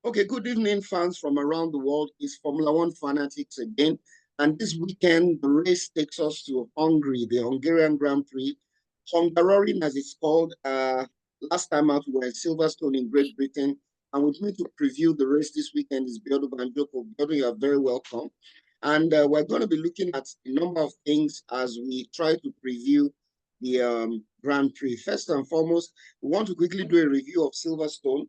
Okay, good evening, fans from around the world. It's Formula One fanatics again. And this weekend, the race takes us to Hungary, the Hungarian Grand Prix. Hungaroring, as it's called. Last time out, we were at Silverstone in Great Britain. And with me to preview the race this weekend is Biodo Banjoko. Biodo, you are very welcome. And we're going to be looking at a number of things as we try to preview the Grand Prix. First and foremost, we want to quickly do a review of Silverstone.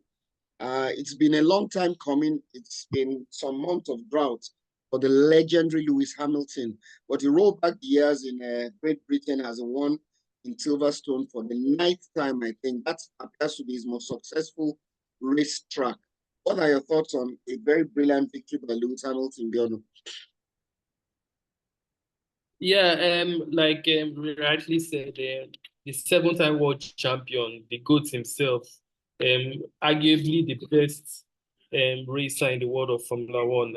It's been a long time coming. It's been some months of drought for the legendary Lewis Hamilton. But he rolled back the years in Great Britain, has won in Silverstone for the ninth time, I think. That appears to be his most successful race track. What are your thoughts on a very brilliant victory by Lewis Hamilton, Bjorn? Yeah, we rightly said, the seven-time world champion, the GOAT himself, arguably the best racer in the world of Formula One.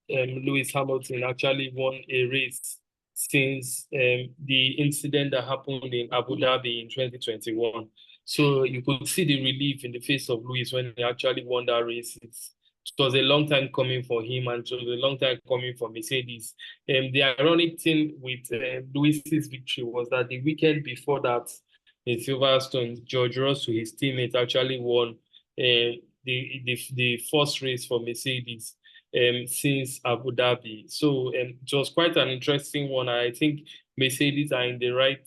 Lewis Hamilton actually won a race since the incident that happened in Abu Dhabi in 2021. So you could see the relief in the face of Lewis when he actually won that race. It was a long time coming for him, and it was a long time coming for Mercedes. The ironic thing with Lewis's victory was that the weekend before that, in Silverstone, George Russell, his teammate, actually won the first race for Mercedes since Abu Dhabi. So it was quite an interesting one. I think Mercedes are in the right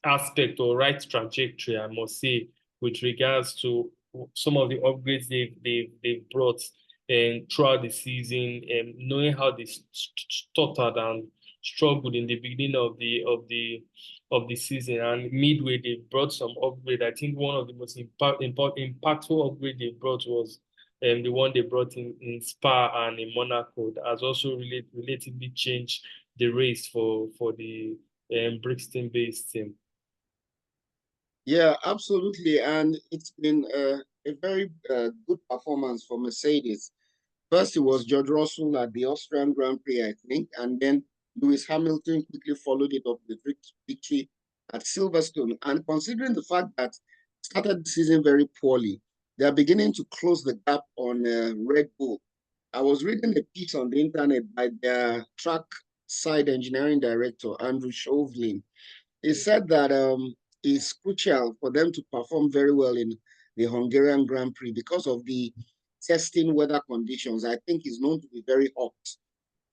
aspect or right trajectory, I must say, with regards to some of the upgrades they've brought and throughout the season, and knowing how they stuttered and struggled in the beginning of the season, and midway they brought some upgrade. I think one of the most impactful upgrade they brought was the one they brought in Spa and in Monaco. That has also relatively changed the race for the Brixton-based team. Yeah, absolutely. And it's been a very good performance for Mercedes. First, it was George Russell at the Austrian Grand Prix, I think, and then Lewis Hamilton quickly followed it up with victory at Silverstone. And considering the fact that started the season very poorly, they are beginning to close the gap on Red Bull. I was reading a piece on the internet by their track side engineering director, Andrew Shovlin. He said that it's crucial for them to perform very well in the Hungarian Grand Prix because of the testing weather conditions. I think it's known to be very hot.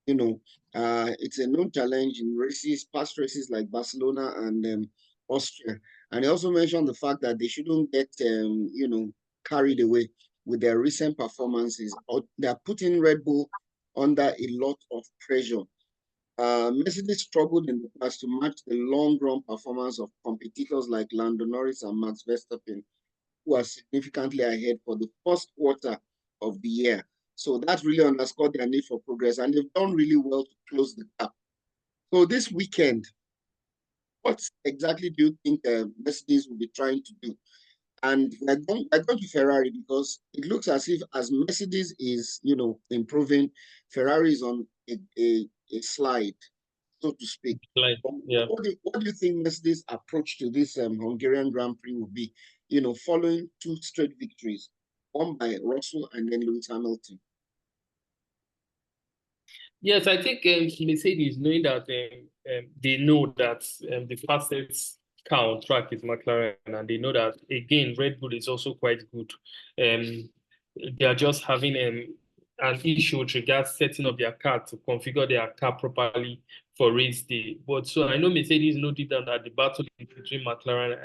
You know, it's a known challenge in races, past races like Barcelona and Austria. And he also mentioned the fact that they shouldn't get, carried away with their recent performances. Or they're putting Red Bull under a lot of pressure. Mercedes struggled in the past to match the long-run performance of competitors like Lando Norris and Max Verstappen, who are significantly ahead for the first quarter of the year. So that really underscored their need for progress, and they've done really well to close the gap. So this weekend, what exactly do you think Mercedes will be trying to do? And we're going to Ferrari because it looks as if as Mercedes is, improving, Ferrari is on a slide, so to speak. Yeah. What do you think Mercedes' approach to this Hungarian Grand Prix will be? Following two straight victories, one by Russell and then Lewis Hamilton. Yes, I think Mercedes, knowing that they know that the fastest car on track is McLaren, and they know that again Red Bull is also quite good. They are just having an issue with regards setting up their car to configure their car properly for race day. But so I know Mercedes know deep down that the battle is between McLaren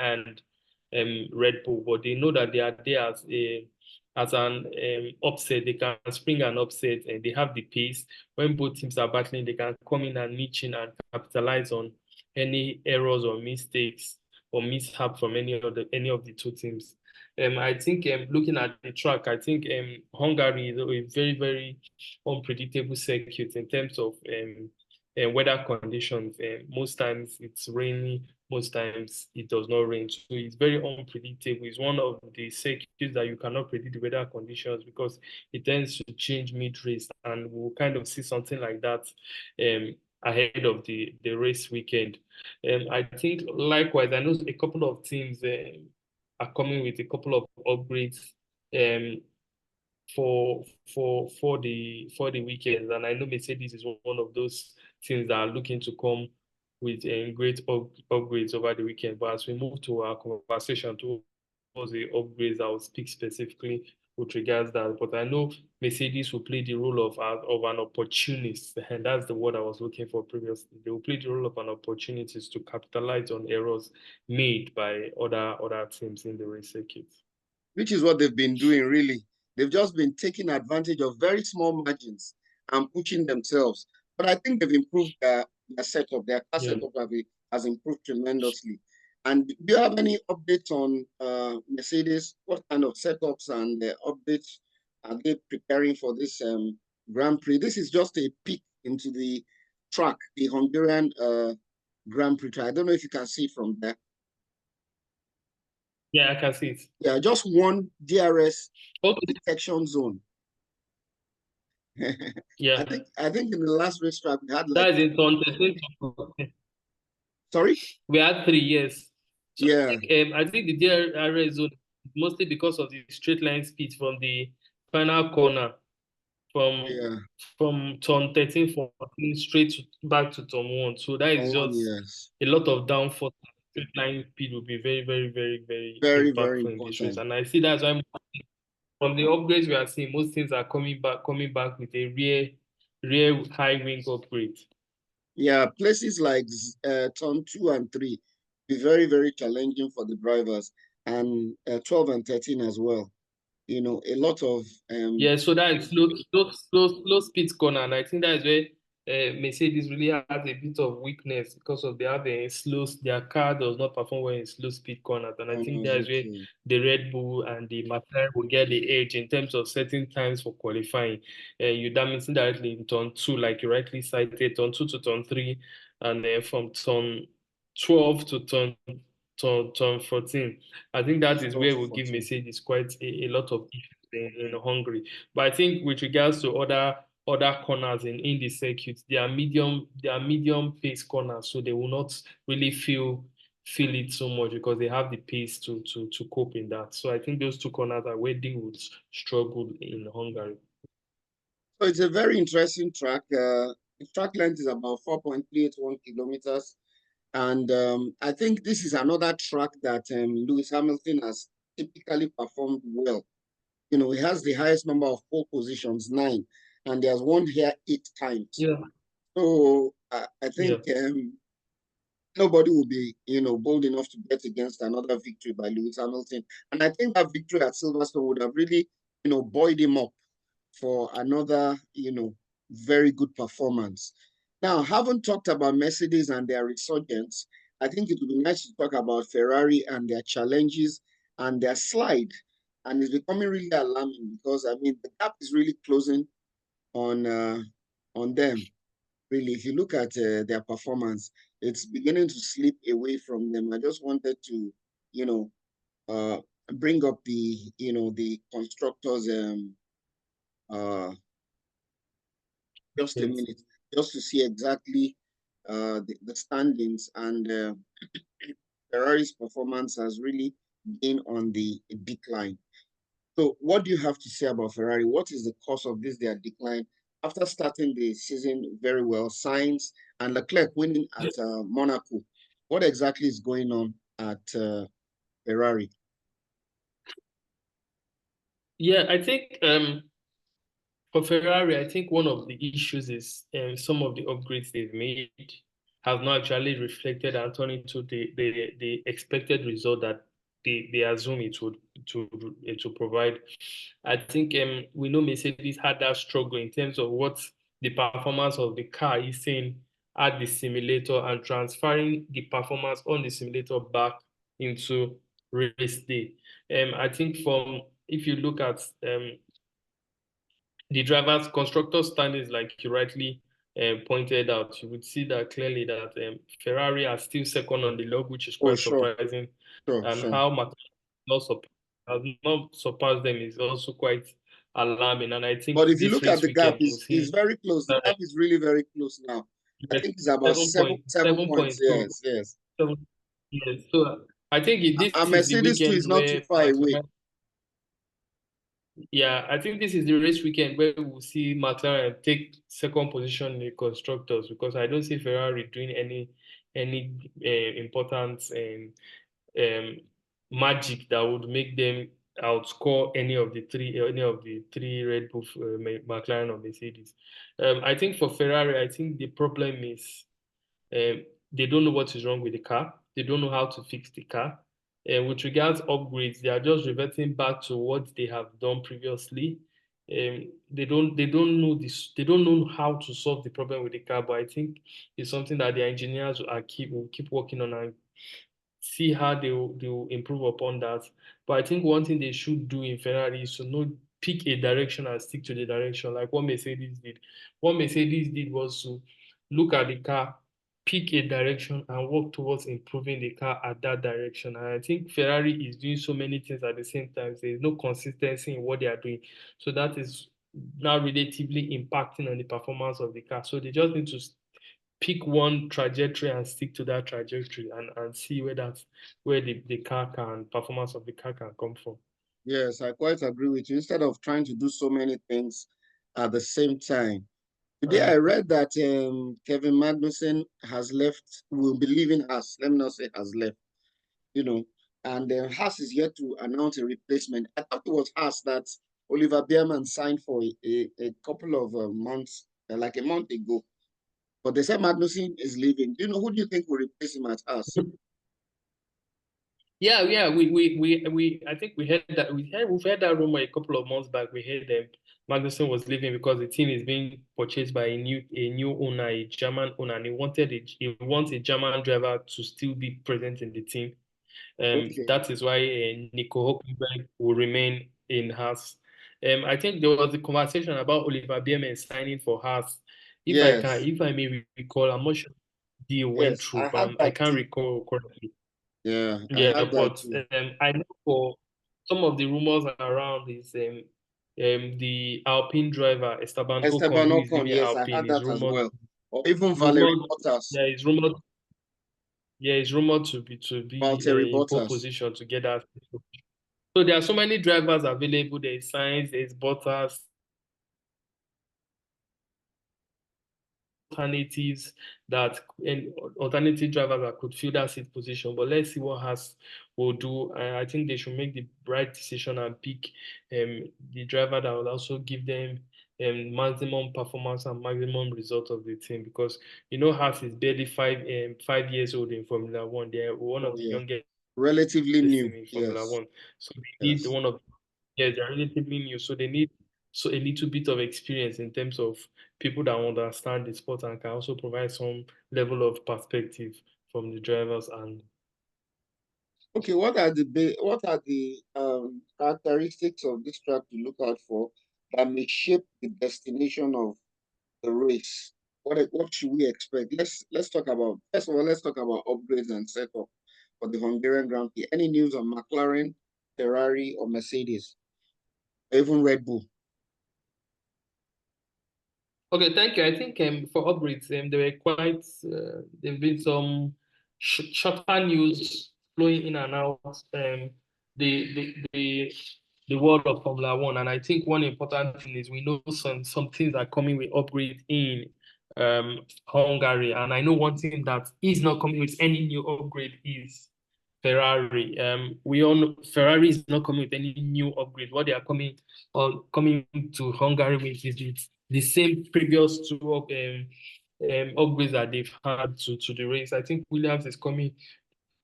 and Red Bull, but they know that they are there as an upset. They can spring an upset, and they have the pace. When both teams are battling, they can come in and niche in and capitalize on any errors or mistakes or mishap from any of the two teams. I think looking at the track, I think Hungary is a very, very unpredictable circuit in terms of weather conditions. Most times it's rainy, most times it does not rain. So it's very unpredictable. It's one of the circuits that you cannot predict the weather conditions because it tends to change mid-race, and we'll kind of see something like that ahead of the race weekend. I think likewise, I know a couple of teams are coming with a couple of upgrades. for the weekends, and I know Mercedes is one of those teams that are looking to come with great upgrades over the weekend. But as we move to our conversation towards the upgrades, I'll speak specifically with regards to that. But I know Mercedes will play the role of an opportunist, and that's the word I was looking for previously. They will play the role of an opportunist to capitalize on errors made by other teams in the race circuit. Which is what they've been doing, really. They've just been taking advantage of very small margins and pushing themselves. But I think they've improved their setup. Their car setup has improved tremendously. And do you have any updates on Mercedes? What kind of setups and updates are they preparing for this Grand Prix? This is just a peek into the track, the Hungarian Grand Prix track. I don't know if you can see from there. Yeah, I can see it. Yeah, just one DRS detection zone. Yeah, I think in the last racetrack we had that is in turn 13. Sorry? We had 3 years. So yeah. I think the DRS zone mostly because of the straight line speed from the final corner from turn 13, 14 straight back to turn 1. So that is just a lot of downforce. Straight line speed will be very, very, very, very impactful in this race. And I see that's why from the upgrades we are seeing, most things are coming back with a real high wing upgrade. Yeah, places like turn 2 and 3 be very, very challenging for the drivers, and 12 and 13 as well. You know, a lot of yeah, so that is slow speed corner, and I think that is where Mercedes really has a bit of weakness because of they have a their car does not perform well in slow speed corners, and I think that is where the Red Bull and the McLaren will get the edge in terms of setting times for qualifying. You damage indirectly in turn 2, like you rightly cited, turn 2 to turn 3, and then from turn 12 to turn 14. I think that is where we'll give Mercedes quite a lot of issues in Hungary. But I think with regards to other corners in the circuit, they are medium pace corners, so they will not really feel it so much because they have the pace to cope in that. So I think those two corners are where they would struggle in Hungary. So it's a very interesting track. The track length is about 4.381 kilometers. And I think this is another track that Lewis Hamilton has typically performed well. You know, he has the highest number of pole positions, 9, and he has won here 8 times. Yeah. So I think nobody will be, bold enough to bet against another victory by Lewis Hamilton. And I think that victory at Silverstone would have really, buoyed him up for another, very good performance. Now, haven't talked about Mercedes and their resurgence. I think it would be nice to talk about Ferrari and their challenges and their slide. And it's becoming really alarming because, the gap is really closing on them. Really, if you look at their performance, it's beginning to slip away from them. I just wanted to, bring up the constructors just a minute, just to see exactly the standings, and Ferrari's performance has really been on the decline. So what do you have to say about Ferrari? What is the cause of their decline? After starting the season very well, Sainz and Leclerc winning at Monaco, what exactly is going on at Ferrari? Yeah, I think for Ferrari, I think one of the issues is some of the upgrades they've made have not actually reflected and turned into the expected result that they assume it would to provide. I think we know Mercedes had that struggle in terms of what the performance of the car is saying at the simulator and transferring the performance on the simulator back into race day. I think if you look at the drivers' constructor standings, like you rightly pointed out, you would see that clearly that Ferrari are still second on the log, which is quite surprising. How McLaren has not surpassed them is also quite alarming. And I think, but if you look at the gap, it's very close. The gap is really very close now. I think it's about 7 points. Yes. Yes. So I think this and Mercedes too is not too far away. Yeah, I think this is the race weekend where we'll see McLaren take second position in the constructors, because I don't see Ferrari doing any important um, magic that would make them outscore any of the three Red Bull, McLaren or Mercedes. I think for Ferrari, I think the problem is they don't know what is wrong with the car. They don't know how to fix the car. And with regards upgrades, they are just reverting back to what they have done previously. They don't know this. They don't know how to solve the problem with the car. But I think it's something that the engineers will keep working on and see how they will improve upon that. But I think one thing they should do in Ferrari is to know pick a direction and stick to the direction, like what Mercedes did. What Mercedes did was to look at the car, pick a direction, and work towards improving the car at that direction. And I think Ferrari is doing so many things at the same time. There is no consistency in what they are doing. So that is now relatively impacting on the performance of the car. So they just need to pick one trajectory and stick to that trajectory, and see where the car can performance of the car can come from. Yes, I quite agree with you. Instead of trying to do so many things at the same time. Today I read that Kevin Magnussen has left, will be leaving Haas. Let me not say has left, you know, and Haas is yet to announce a replacement. I thought it was Haas that Oliver Bierman signed for a couple of months, like a month ago. But they said Magnussen is leaving. Do you know who do you think will replace him at Haas? Yeah. We I think we've heard that rumor a couple of months back. We heard that Magnussen was leaving because the team is being purchased by a new owner, a German owner, and he wants a German driver to still be present in the team. Okay. That is why Nico Hulkenberg will remain in Haas. I think there was a conversation about Oliver Bierman signing for Haas. Yes. If I may recall, I'm not sure the deal went Yes. through, I had but I that can't too. recall correctly. Yeah, I Yeah, had that but too. I know for some of the rumors around is the Alpine driver Esteban Ocon, Esteban who is Ocon, leaving yes, I Alpine, had is that as well. Or even Valerie rumored, Bottas. yeah, is rumored, yeah, is rumored to be Valtteri in pole Bottas. position to get that. So there are so many drivers available. There's Sainz, there's Bottas, alternatives and alternative drivers that could fill that seat position. But let's see what Haas will do. I think they should make the right decision and pick the driver that will also give them maximum performance and maximum result of the team, because Haas is barely 5 years old in Formula One. They're one Oh, of the yeah. youngest Relatively team new. in Formula Yes. One. So they need Yes. one of yeah, they're relatively new, so they need a little bit of experience in terms of people that understand the sport and can also provide some level of perspective from the drivers. And Okay, what are the characteristics of this track to look out for that may shape the destination of the race? What should we expect? Let's talk about first of all, let's talk about upgrades and setup for the Hungarian Grand Prix. Any news on McLaren, Ferrari, or Mercedes, or even Red Bull? okay, thank you. I think for upgrades, there were quite there've been some shorter news flowing in and out. The the the the world of Formula One, and I think one important thing is we know some things are coming with upgrades in Hungary, and I know one thing that is not coming with any new upgrade is Ferrari. We all know Ferrari is not coming with any new upgrade. What they are coming to Hungary with is the same previous two upgrades that they've had to the race. I think Williams is coming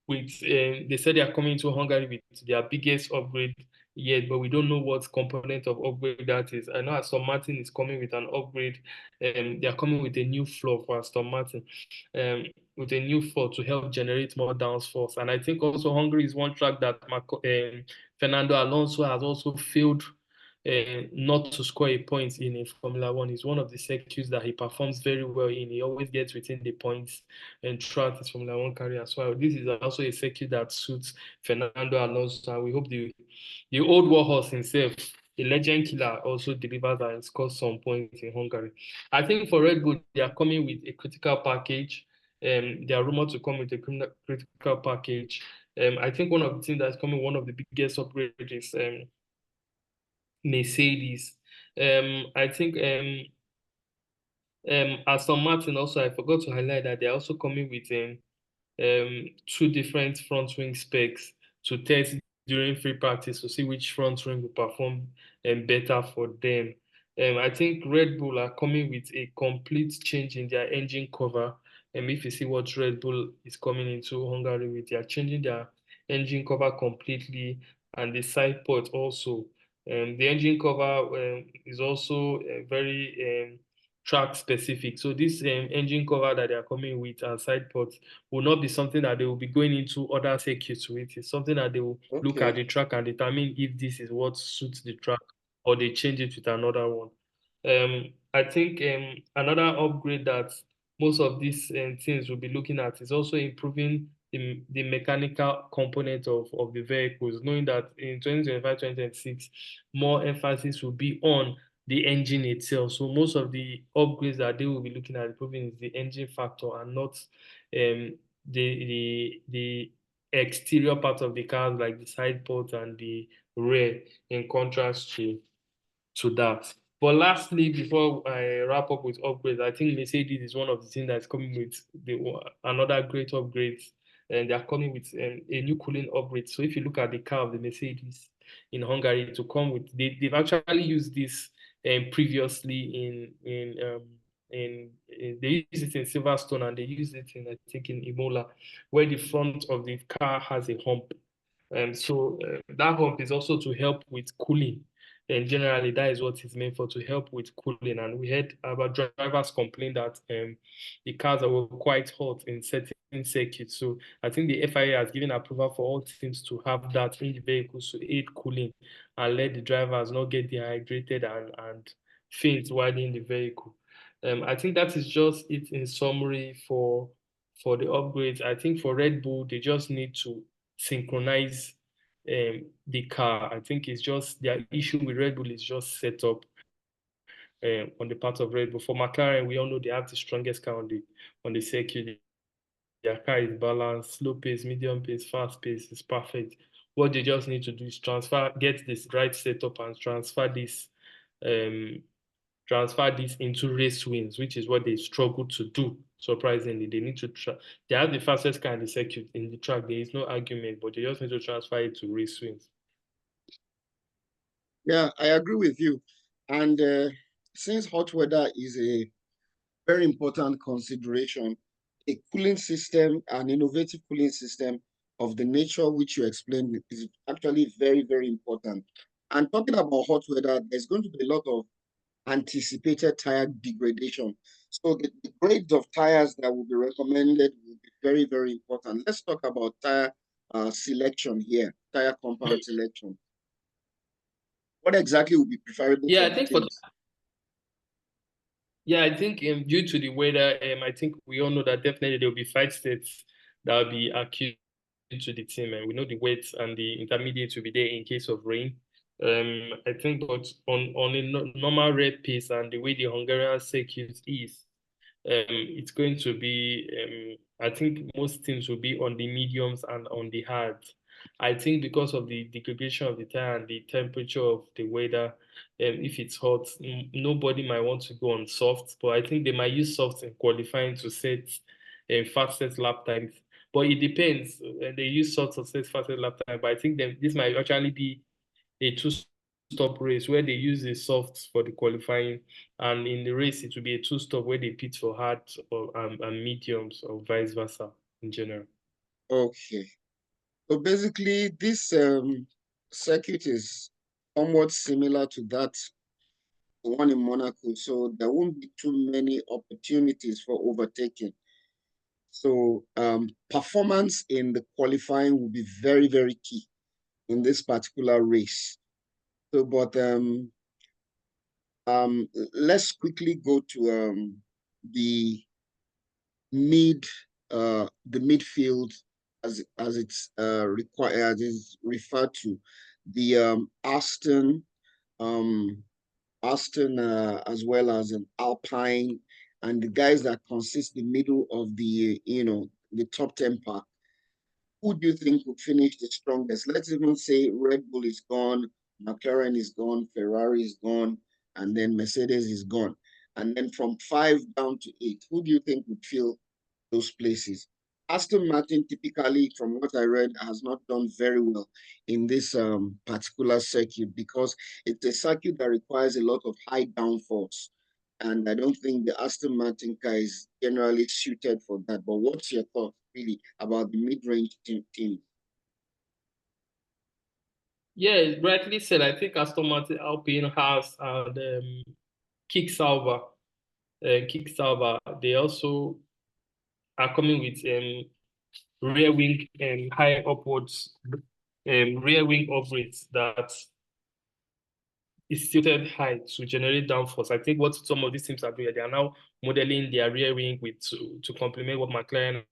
with they said they are coming to Hungary with their biggest upgrade yet, but we don't know what component of upgrade that is. I know Aston Martin is coming with an upgrade. They are coming with a new floor for Aston Martin, with a new floor to help generate more downforce. And I think also Hungary is one track that Fernando Alonso has also failed not to score a point in a Formula One. Is one of the circuits that he performs very well in. He always gets within the points and throughout his Formula One career as well. This is also a circuit that suits Fernando Alonso, and we hope the old warhorse himself, the legend killer, also delivers and scores some points in Hungary. I think for Red Bull, they are coming with a critical package. They are rumored to come with a critical package. I think one of the things that's coming, one of the biggest upgrades is Mercedes. I think Aston Martin also, I forgot to highlight that they're also coming with two different front wing specs to test during free practice to see which front wing will perform better for them. I think Red Bull are coming with a complete change in their engine cover. If you see what Red Bull is coming into Hungary with, they are changing their engine cover completely and the side port also. The engine cover is also very track specific. So this engine cover that they are coming with and side ports will not be something that they will be going into other circuits with. It's something that they will look at Okay. the track and determine if this is what suits the track or they change it with another one. I think another upgrade that most of these things will be looking at is also improving the mechanical component of the vehicles, knowing that in 2025, 2026, more emphasis will be on the engine itself. So most of the upgrades that they will be looking at improving is the engine factor and not the exterior part of the cars like the side ports and the rear in contrast to that. But lastly, before I wrap up with upgrades, I think Mercedes is one of the things that's coming with another great upgrade, and they are coming with a new cooling upgrade. So if you look at the car of the Mercedes in Hungary, to come with they've actually used this previously in they use it in Silverstone and they use it in I think in Imola, where the front of the car has a hump. So that hump is also to help with cooling. And generally, that is what it's meant for, to help with cooling. And we had our drivers complain that the cars were quite hot in certain circuits. So I think the FIA has given approval for all teams to have that in the vehicles to aid cooling and let the drivers not get dehydrated and faint while in the vehicle. I think that is just it in summary for the upgrades. I think for Red Bull, they just need to synchronize the car. I think it's just their issue with Red Bull is just set up on the part of Red Bull. For McLaren, we all know they have the strongest car on the circuit. Their car is balanced, slow pace, medium pace, fast pace is perfect. What they just need to do is get this right setup and um, transfer this into race wins, which is what they struggle to do. Surprisingly, they need to try. They have the fastest car in the circuit in the track. There is no argument, but they just need to transfer it to race wins. Yeah, I agree with you. And since hot weather is a very important consideration, a cooling system, an innovative cooling system of the nature which you explained is actually very, very important. And talking about hot weather, there's going to be a lot of anticipated tire degradation. So the grades of tires that will be recommended will be very, very important. Let's talk about tire selection here, tire compound selection. What exactly would be preferable Yeah, for I the think for teams? Yeah, I think due to the weather, I think we all know that definitely there will be five states that will be acute to the team, and we know the weights and the intermediates will be there in case of rain. I think, but on a normal red pace and the way the Hungarian circuit is, it's going to be, I think most teams will be on the mediums and on the hards. I think because of the degradation of the tire and the temperature of the weather, if it's hot, nobody might want to go on soft, but I think they might use soft in qualifying to set fastest lap times. But it depends. They use soft to set fastest lap time, but I think this might actually be a two-stop race where they use the softs for the qualifying, and in the race it will be a two-stop where they pit for hard and mediums or vice versa in general. Okay. So basically, this circuit is somewhat similar to that one in Monaco. So there won't be too many opportunities for overtaking. So performance in the qualifying will be very, very key in this particular race. So, but let's quickly go to the the midfield as it's required, as is referred to, the um Aston as well as an Alpine, and the guys that consist the middle of the the top 10 pack. Who do you think will finish the strongest? Let's even say Red Bull is gone, McLaren is gone, Ferrari is gone, and then Mercedes is gone. And then from 5 down to 8, who do you think would fill those places? Aston Martin, typically, from what I read, has not done very well in this particular circuit because it's a circuit that requires a lot of high downforce. And I don't think the Aston Martin car is generally suited for that. But what's your thought, really, about the mid-range team? Yeah, rightly said. I think Aston Martin Alpine has and Kick-Sauber. Kick-Sauber, they also are coming with rear wing and high upwards, rear wing upgrades that is tilted high to generate downforce. I think what some of these teams are doing, they are now modeling their rear wing with to complement what McLaren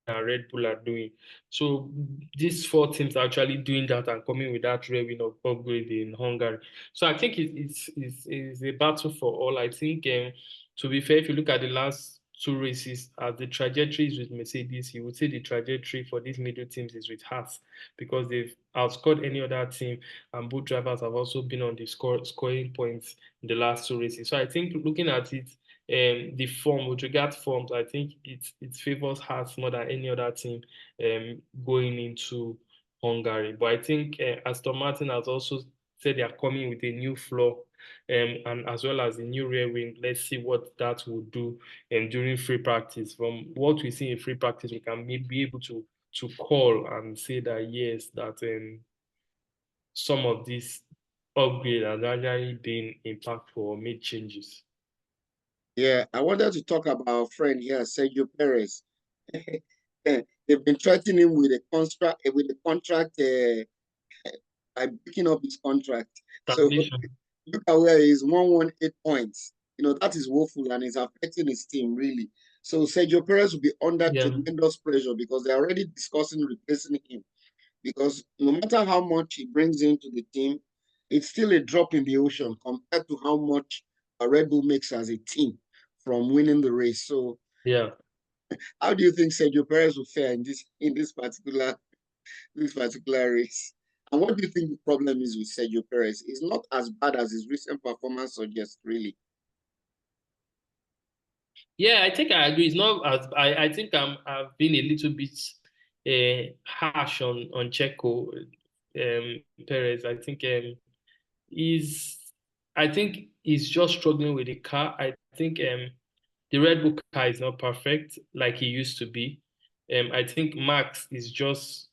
and Red Bull are doing. So these four teams are actually doing that and coming with that rear wing upgrade in Hungary. So I think it's a battle for all. I think to be fair, if you look at the last two races, the trajectories with Mercedes, you would say the trajectory for these middle teams is with Haas because they've outscored any other team, and both drivers have also been on the scoring points in the last two races. So I think looking at it, the form with regard to forms, I think it favors Haas more than any other team going into Hungary. But I think Aston Martin has also said they are coming with a new floor and as well as a new rear wing. Let's see what that will do during free practice. From what we see in free practice, we can be able to call and say that yes, that some of these upgrades have actually been impactful or made changes. Yeah, I wanted to talk about our friend here, Sergio Perez. They've been threatening him with a contract by breaking up his contract. So Termination. look at where he is, 118 points. That is woeful and is affecting his team really. So Sergio Perez will be under Yeah. tremendous pressure because they're already discussing replacing him. Because no matter how much he brings into the team, it's still a drop in the ocean compared to how much a Red Bull makes as a team from winning the race. So Yeah. how do you think Sergio Perez will fare in this particular race? And what do you think the problem is with Sergio Perez? It's not as bad as his recent performance suggests, really. Yeah, I think I agree. It's not as I think I've been a little bit harsh on Checo Perez. He's I think he's just struggling with the car. I think the Red Bull car is not perfect like he used to be. I think Max is just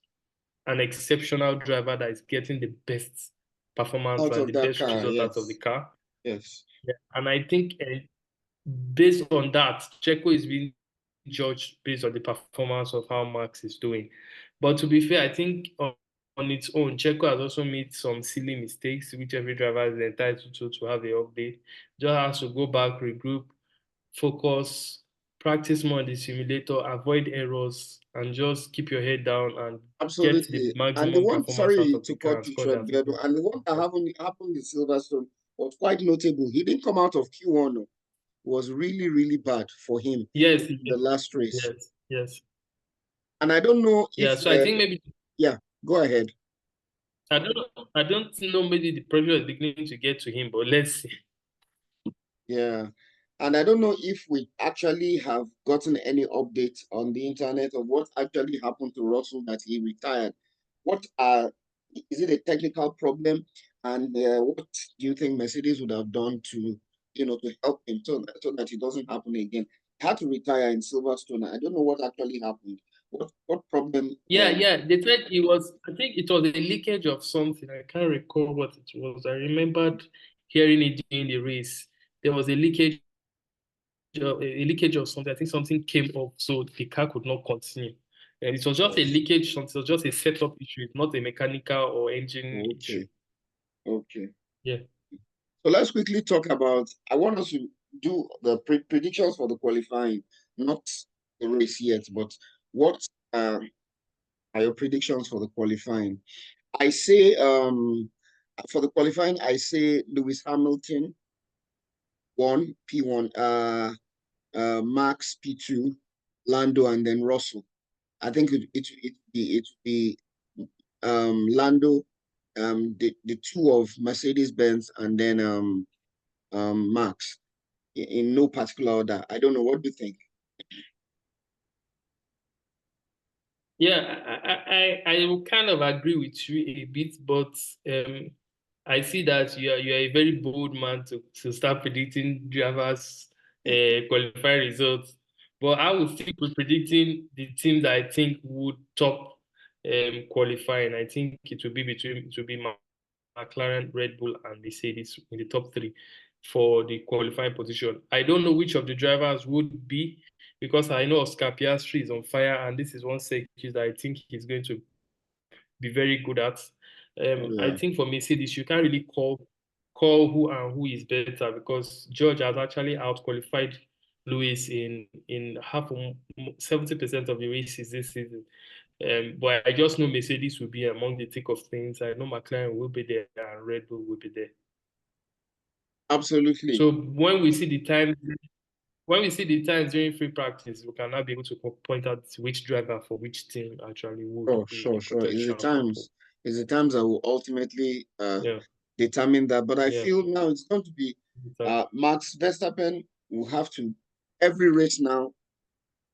an exceptional driver that is getting the best performance Out and of the that best car, result out of the yes. car. Yes. Yeah. And I think based on that, Checo is being judged based on the performance of how Max is doing. But to be fair, I think on its own, Checo has also made some silly mistakes, which every driver is entitled to have a update. Just has to go back, regroup, focus, practice more on the simulator, avoid errors, and just keep your head down and get the Absolutely. And the maximum one, performance out sorry of the to car cut and you score the short, Beardo, advantage. and the one that happened in Silverstone was quite notable. He didn't come out of Q1. It was really, really bad for him Yes, in the last race. yes, yes. And I don't know Yeah, if, so I think maybe yeah, go ahead. I don't know maybe the pressure is beginning to get to him, but let's see. Yeah. And I don't know if we actually have gotten any updates on the internet of what actually happened to Russell that he retired. What is it a technical problem? And what do you think Mercedes would have done to, to help him so that it doesn't happen again? He had to retire in Silverstone. I don't know what actually happened. What problem? Yeah. They said it was, I think it was a leakage of something. I can't recall what it was. I remembered hearing it during the race. There was a leakage of something. I think something came up, so the car could not continue. And it was just a leakage, something, it was just a setup issue, not a mechanical or engine issue. Okay. Okay. Yeah. So let's quickly talk about. I want us to do the predictions for the qualifying, not the race yet, but what are your predictions for the qualifying? I say for the qualifying, I say Lewis Hamilton one P1, Max P2, Lando, and then Russell. I think it be Lando, the two of Mercedes-Benz and then Max in no particular order. I don't know. What do you think? Yeah, I will kind of agree with you a bit, but I see that you're a very bold man to start predicting drivers' qualifying results. But I will still be predicting the teams that I think would top qualifying. I think it will be McLaren, Red Bull, and Mercedes in the top three for the qualifying position. I don't know which of the drivers would be, because I know Oscar Piastri is on fire, and this is one circuit that I think he's going to be very good at. I Yeah. think for Mercedes, you can't really call who is better, because George has actually out-qualified Lewis in 70% of the races this season. But I just know Mercedes will be among the thick of things. I know McLaren will be there and Red Bull will be there. Absolutely. So when we see the times during free practice, we can now be able to point out which driver for which team actually would Oh, be sure, in sure. contention for pole. It's the times that will ultimately Yeah, determine that. But I yeah. feel now it's going to be Max Verstappen will have to, every race now,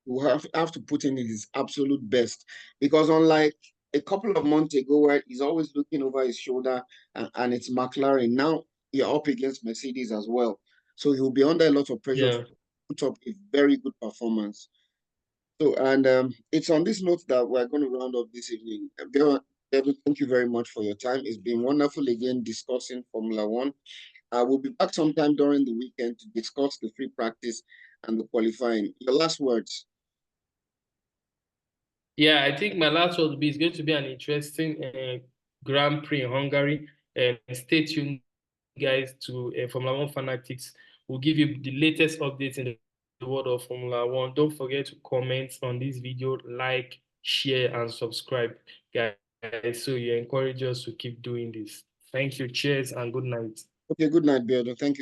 will have to put in his absolute best, because unlike a couple of months ago where he's always looking over his shoulder and it's McLaren, now you're up against Mercedes as well. So he'll be under a lot of pressure to Yeah. put up a very good performance. So, and it's on this note that we're going to round up this evening. Devin, thank you very much for your time. It's been wonderful again discussing Formula One. We'll be back sometime during the weekend to discuss the free practice and the qualifying. Your last words. Yeah, I think my last word will be, it's going to be an interesting Grand Prix in Hungary. Stay tuned, guys, to Formula One Fanatics. We'll give you the latest updates in the world of Formula One. Don't forget to comment on this video, like, share, and subscribe, guys, so you encourage us to keep doing this. Thank you. Cheers and good night. Okay, good night, Beardo. Thank you.